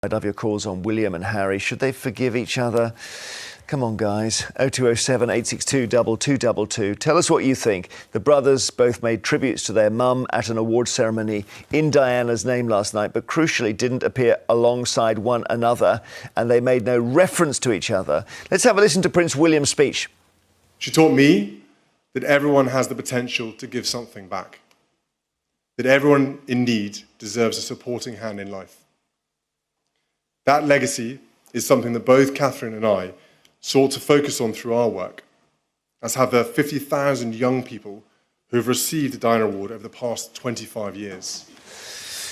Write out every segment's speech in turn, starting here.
I'd love your calls on William and Harry. Should they forgive each other? Come on, guys. 0207 862 2222. Tell us what you think. The brothers both made tributes to their mum at an award ceremony in Diana's name last night, but crucially didn't appear alongside one another, and they made no reference to each other. Let's have a listen to Prince William's speech. She taught me that everyone has the potential to give something back, that everyone in need deserves a supporting hand in life. That legacy is something that both Catherine and I sought to focus on through our work, as have the 50,000 young people who have received the Diana Award over the past 25 years.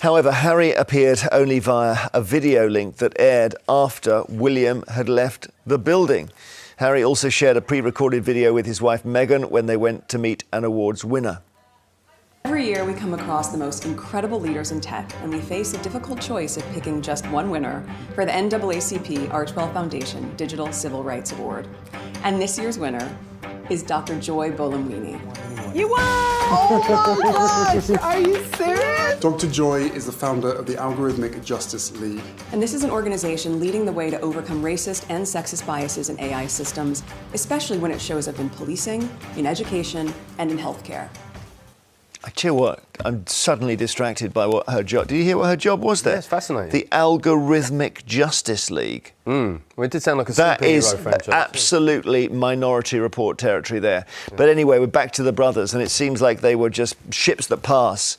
However, Harry appeared only via a video link that aired after William had left the building. Harry also shared a pre-recorded video with his wife Meghan when they went to meet an awards winner. Every year we come across the most incredible leaders in tech, and we face a difficult choice of picking just one winner for the NAACP Archwell Foundation Digital Civil Rights Award. And this year's winner is Dr. Joy Buolamwini. You won! Oh my gosh! Are you serious? Dr. Joy is the founder of the Algorithmic Justice League. And this is an organization leading the way to overcome racist and sexist biases in AI systems, especially when it shows up in policing, in education, and in healthcare. I tell you what, I'm suddenly distracted by what her job... Did you hear what her job was there? Yes, fascinating. The Algorithmic Justice League. Well, it did sound like a That superhero is franchise. absolutely Minority Report territory there. Yeah. But anyway, we're back to the brothers, and it seems like they were just ships that pass.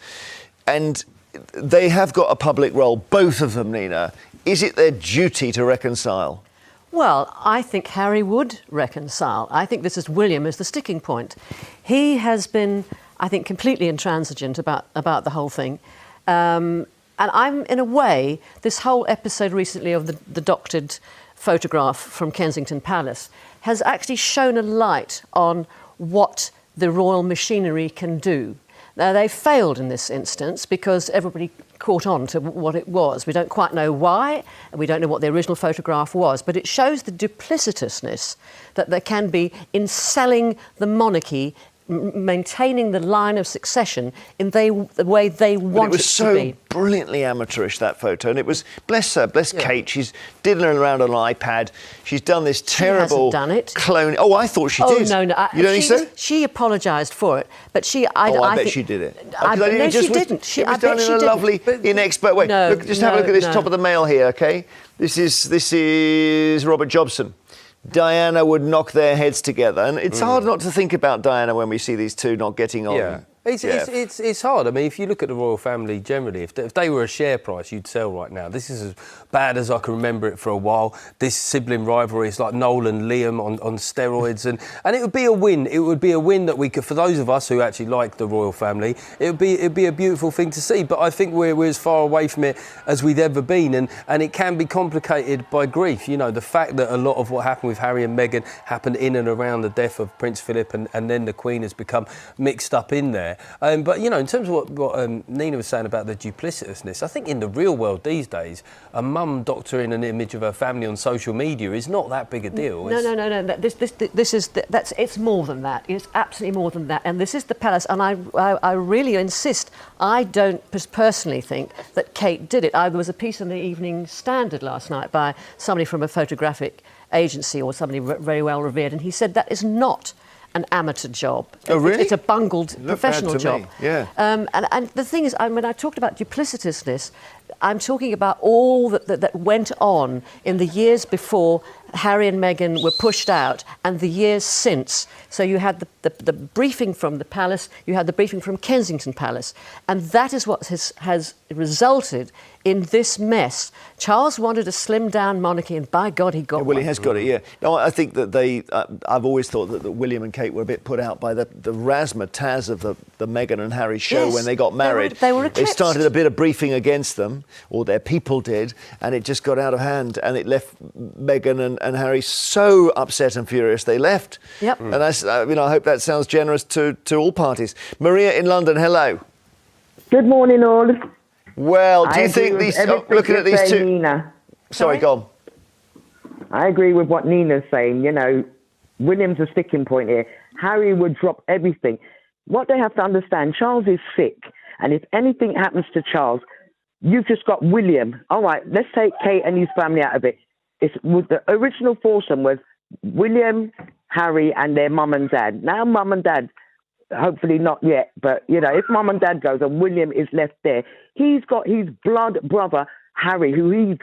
And they have got a public role, both of them, Nina. Is it their duty to reconcile? Well, I think Harry would reconcile. I think this is William as the sticking point. He has been, I think, completely intransigent about the whole thing. And I'm, in a way, this whole episode recently of the doctored photograph from Kensington Palace has actually shown a light on what the royal machinery can do. Now, they failed in this instance because everybody caught on to what it was. We don't quite know why, and we don't know what the original photograph was, but it shows the duplicitousness that there can be in selling the monarchy, maintaining the line of succession in the way they want it to be. It was so brilliantly amateurish, that photo, and it was, bless her, bless Kate, she's diddling around on an iPad, she's done this terrible clone. Oh, I thought she did. Oh, no, you don't think so? She apologised for it, but I bet she did it. No, she didn't. It was done in a lovely, inexpert way. No, look, just have a look at this top of the mail here, OK? This is Robert Jobson. Diana would knock their heads together. And it's hard not to think about Diana when we see these two not getting on. Yeah. It's hard. I mean, if you look at the royal family generally, if they were a share price, you'd sell right now. This is as bad as I can remember it for a while. This sibling rivalry is like Noel and Liam on steroids, and it would be a win. It would be a win that we could, for those of us who actually like the royal family, it'd be a beautiful thing to see. But I think we're as far away from it as we've ever been, and it can be complicated by grief. You know, the fact that a lot of what happened with Harry and Meghan happened in and around the death of Prince Philip, and then the Queen has become mixed up in there. But, you know, in terms of what Nina was saying about the duplicitousness, I think in the real world these days, a mum doctoring an image of her family on social media is not that big a deal. No. It's more than that. It's absolutely more than that. And this is the palace. And I really insist, I don't personally think that Kate did it. There was a piece in the Evening Standard last night by somebody from a photographic agency or somebody very well revered, and he said that is not an amateur job. Oh, really? It's a bungled professional job. Me. Yeah. And the thing is, when I talked about duplicitousness, I'm talking about all that went on in the years before Harry and Meghan were pushed out and the years since. So you had the briefing from the palace, you had the briefing from Kensington Palace, and that is what has resulted in this mess. Charles wanted a slimmed-down monarchy, and by God, he got one. Well, he has got it, yeah. No, I think that I've always thought that William and Kate were a bit put out by the razzmatazz of the Meghan and Harry show when they got married. They were eclipsed. They started a bit of briefing against them, or their people did, and it just got out of hand, and it left Meghan and Harry so upset and furious they left. Yep. And I hope that sounds generous to all parties. Maria in London, hello. Good morning, all. Well, do you think these... looking at these two... Nina. Sorry, go on. I agree with what Nina's saying. You know, William's a sticking point here. Harry would drop everything. What they have to understand, Charles is sick. And if anything happens to Charles, you've just got William. All right, let's take Kate and his family out of it. The original foursome was William, Harry, and their mum and dad. Now, mum and dad, hopefully not yet, but, if mum and dad goes and William is left there, he's got his blood brother, Harry, who he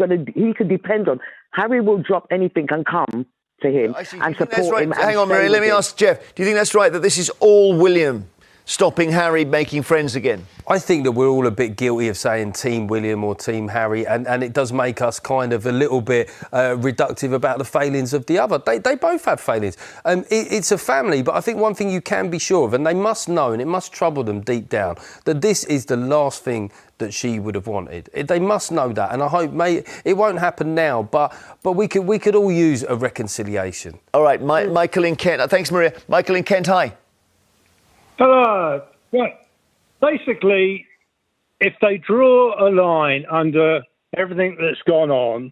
could depend on. Harry will drop anything and come to him and support him. Hang on, Maria, let me ask Geoff, do you think that's right, that this is all William stopping Harry making friends again? I think that we're all a bit guilty of saying Team William or Team Harry, and it does make us kind of a little bit reductive about the failings of the other. They both have failings. It's a family, but I think one thing you can be sure of, and they must know, and it must trouble them deep down, that this is the last thing that she would have wanted. They must know that, and I hope it won't happen now, but we could all use a reconciliation. All right, Michael in Kent. Thanks, Maria. Michael in Kent, hi. Hello. Right. Basically, if they draw a line under everything that's gone on,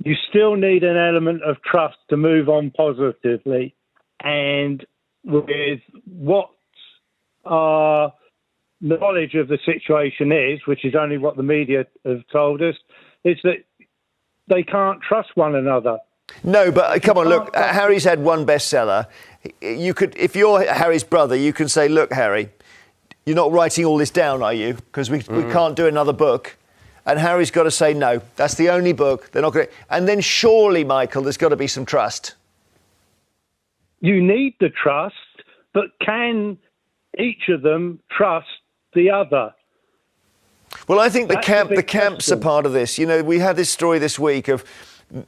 you still need an element of trust to move on positively. And with what our knowledge of the situation is, which is only what the media have told us, is that they can't trust one another. No, but come on, look, Harry's had one bestseller. You could, if you're Harry's brother, you can say, look, Harry, you're not writing all this down, are you? Because we can't do another book. And Harry's got to say, no, that's the only book. They're not going to... And then surely, Michael, there's got to be some trust. You need the trust, but can each of them trust the other? Well, I think the camps are part of this. We had this story this week of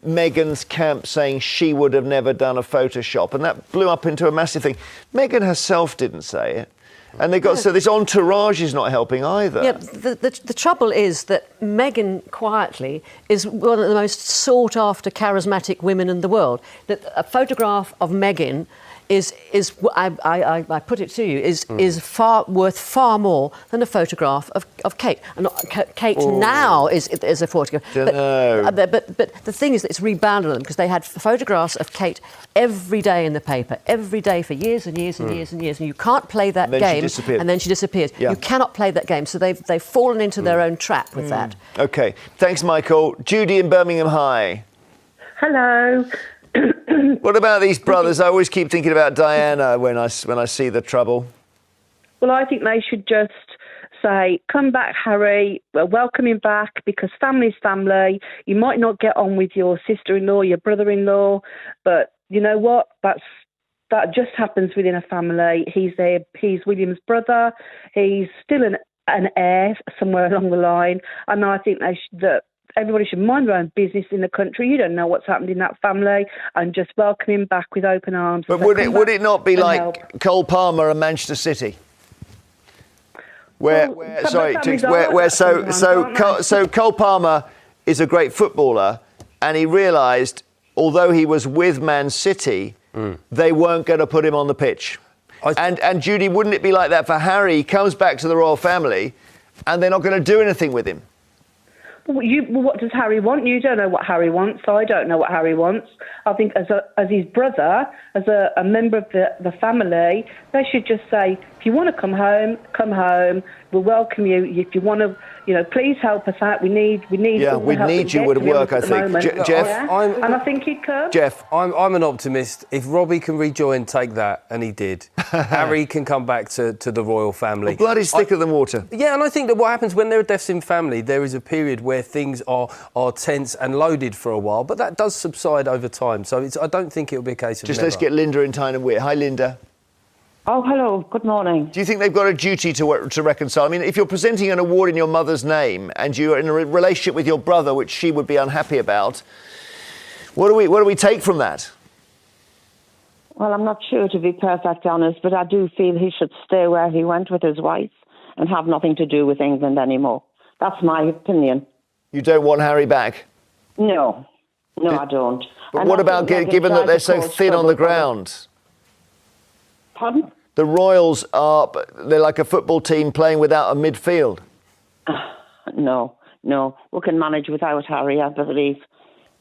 Meghan's camp saying she would have never done a Photoshop, and that blew up into a massive thing. Meghan herself didn't say it. And so this entourage is not helping either. Yeah, the trouble is that Meghan quietly is one of the most sought-after charismatic women in the world. That a photograph of Meghan is I put it to you, is worth far more than a photograph of Kate. And Kate now is a photograph. But the thing is that it's rebounded them because they had photographs of Kate every day in the paper, every day for years and years and years and years. And you can't play that game. And then she disappears. Yeah. You cannot play that game. So they've fallen into their own trap with that. OK. Thanks, Michael. Judy in Birmingham, hi. Hello. What about these brothers? I always keep thinking about Diana when I see the trouble. Well, I think they should just say, come back, Harry, we'll welcome him back, because family's family. You might not get on with your sister-in-law, your brother-in-law, but you know what? That just happens within a family. He's William's brother. He's still an heir somewhere along the line. And I think that everybody should mind their own business in the country. You don't know what's happened in that family, and just welcome him back with open arms. But would it not be like Cole Palmer and Manchester City? Cole Palmer is a great footballer, and he realised, although he was with Man City, they weren't going to put him on the pitch. And Judy, wouldn't it be like that for Harry? He comes back to the royal family, and they're not going to do anything with him. What does Harry want? You don't know what Harry wants, so I don't know what Harry wants. I think as his brother, as a member of the family, they should just say, if you want to come home, we'll welcome you. If you want to, please help us out. We need you would work, I think. Geoff? And I think he'd come. Geoff? I'm an optimist. If Robbie can rejoin, take that, and he did. Harry can come back to the royal family. Well, blood is thicker than water. Yeah, and I think that what happens when there are deaths in family, there is a period where things are tense and loaded for a while, but that does subside over time. So I don't think it'll be a case of let's get Linda in Tyne and Weir. Hi, Linda. Oh, hello. Good morning. Do you think they've got a duty to reconcile? I mean, if you're presenting an award in your mother's name and you're in a relationship with your brother, which she would be unhappy about, what do we take from that? Well, I'm not sure, to be perfectly honest, but I do feel he should stay where he went with his wife and have nothing to do with England anymore. That's my opinion. You don't want Harry back? No, I don't. But what about given that they're so thin on the ground? Pardon? The Royals they're like a football team playing without a midfield. No. We can manage without Harry, I believe.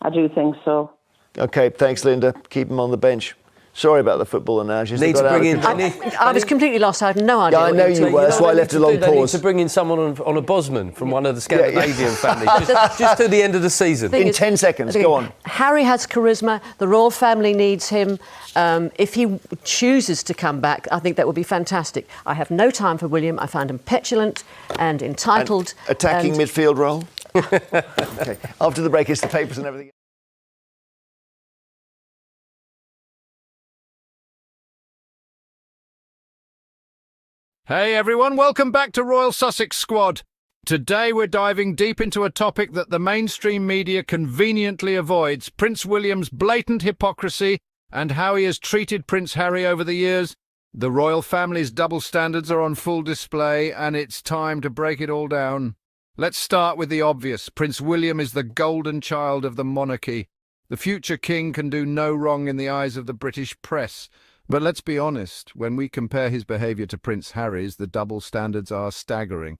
I do think so. OK, thanks, Linda. Keep him on the bench. Sorry about the football analogies. Need They to got out bring of in. control. I was completely lost. I had no idea. Yeah, I what know you were you were. That's why I left a long They need pause. to bring in someone on a Bosman from one of the Scandinavian families, just to the end of the season. In 10 seconds, go on. Harry has charisma. The royal family needs him. If he chooses to come back, I think that would be fantastic. I have no time for William. I find him petulant and entitled. And attacking midfield role? Okay. After the break, it's the papers and everything. Hey everyone, welcome back to Royal Sussex Squad. Today we're diving deep into a topic that the mainstream media conveniently avoids: Prince William's blatant hypocrisy and how he has treated Prince Harry over the years. The royal family's double standards are on full display, and it's time to break it all down. Let's start with the obvious. Prince William is the golden child of the monarchy. The future king can do no wrong in the eyes of the British press. But let's be honest, when we compare his behaviour to Prince Harry's, the double standards are staggering.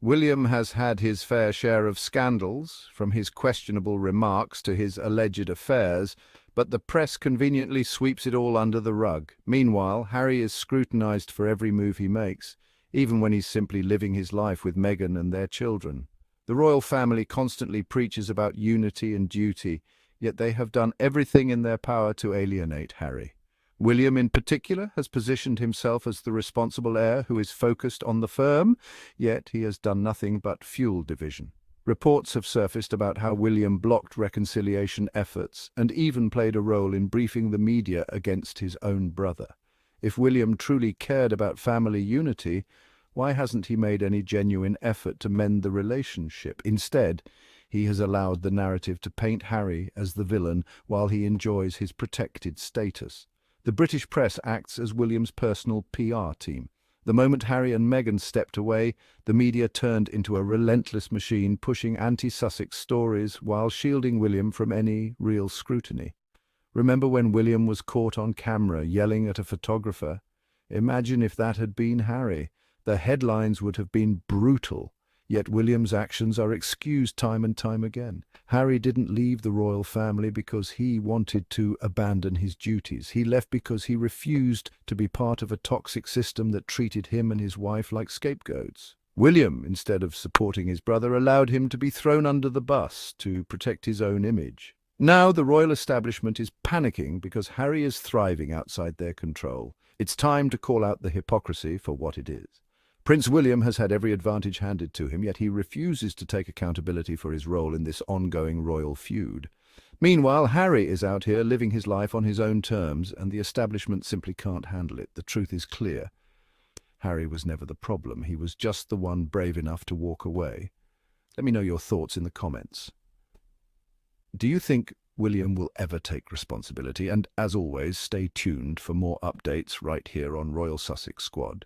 William has had his fair share of scandals, from his questionable remarks to his alleged affairs, but the press conveniently sweeps it all under the rug. Meanwhile, Harry is scrutinised for every move he makes, even when he's simply living his life with Meghan and their children. The royal family constantly preaches about unity and duty, yet they have done everything in their power to alienate Harry. William, in particular, has positioned himself as the responsible heir who is focused on the firm, yet he has done nothing but fuel division. Reports have surfaced about how William blocked reconciliation efforts and even played a role in briefing the media against his own brother. If William truly cared about family unity, why hasn't he made any genuine effort to mend the relationship? Instead, he has allowed the narrative to paint Harry as the villain while he enjoys his protected status. The British press acts as William's personal PR team. The moment Harry and Meghan stepped away, the media turned into a relentless machine, pushing anti-Sussex stories while shielding William from any real scrutiny. Remember when William was caught on camera yelling at a photographer? Imagine if that had been Harry. The headlines would have been brutal. Yet William's actions are excused time and time again. Harry didn't leave the royal family because he wanted to abandon his duties. He left because he refused to be part of a toxic system that treated him and his wife like scapegoats. William, instead of supporting his brother, allowed him to be thrown under the bus to protect his own image. Now the royal establishment is panicking because Harry is thriving outside their control. It's time to call out the hypocrisy for what it is. Prince William has had every advantage handed to him, yet he refuses to take accountability for his role in this ongoing royal feud. Meanwhile, Harry is out here living his life on his own terms, and the establishment simply can't handle it. The truth is clear. Harry was never the problem. He was just the one brave enough to walk away. Let me know your thoughts in the comments. Do you think William will ever take responsibility? And as always, stay tuned for more updates right here on Royal Sussex Squad.